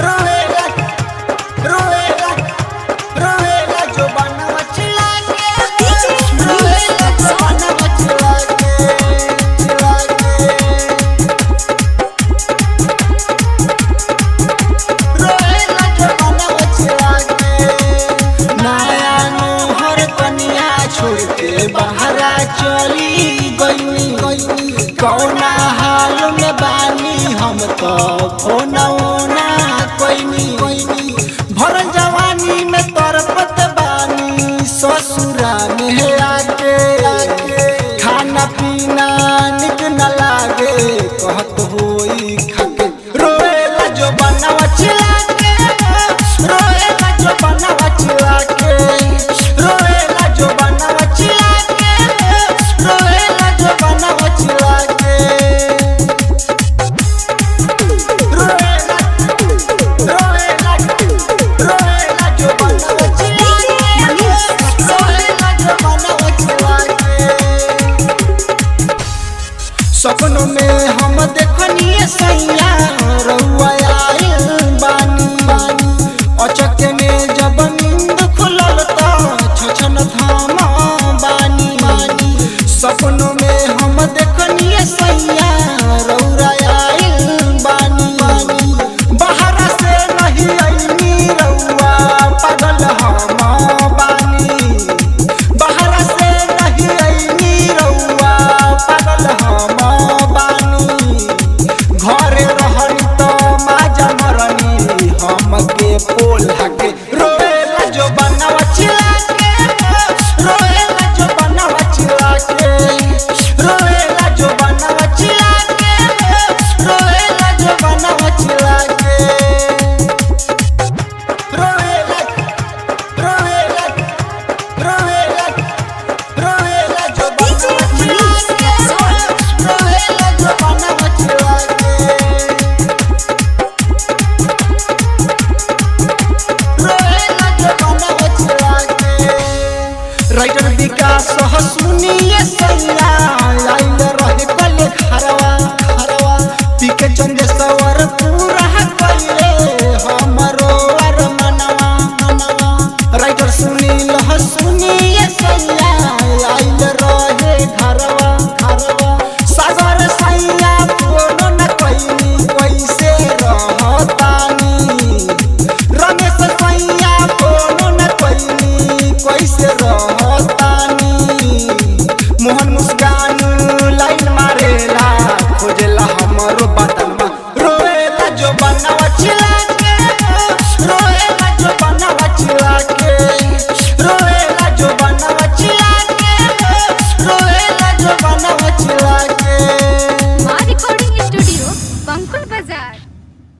रोएला रोएला रोएला जो बनवा चिल्ला के रोएला जो बनवा चिल्ला के रोएला जो बनवा चिल्ला के नया नोहर कनिया छोड़ के बहरा चली गई कौना हाल में बानी हम तो फोना कोई भरल जवानी में तरपत बानी ससुरा में आके खाना पीना निक न लागे कहत होई खाके रोएला जो बनवा चिल्ला के रोएला जो बनवा चिल्ला के रोएला जो बनवा चिल्ला के रोएला जो बनवा चिल्ला के रोएला रोएला रोएला जो बनवा चिल्ला के रोएला जो बनवा चिल्ला के सपनों में हम देखनी सैया रउआ आइल बानी अचके में जब नींद खुलल त छछन थाम बानी सपनों में हम देखनी सैया रउआ आइल बानी बाहर से नहीं आईनी रउआ पागल हम बानी बाहर से नहीं आईनी रउआ पागल हम बानी घरे रहनी तो माजा मरनी हमके पोल्हा के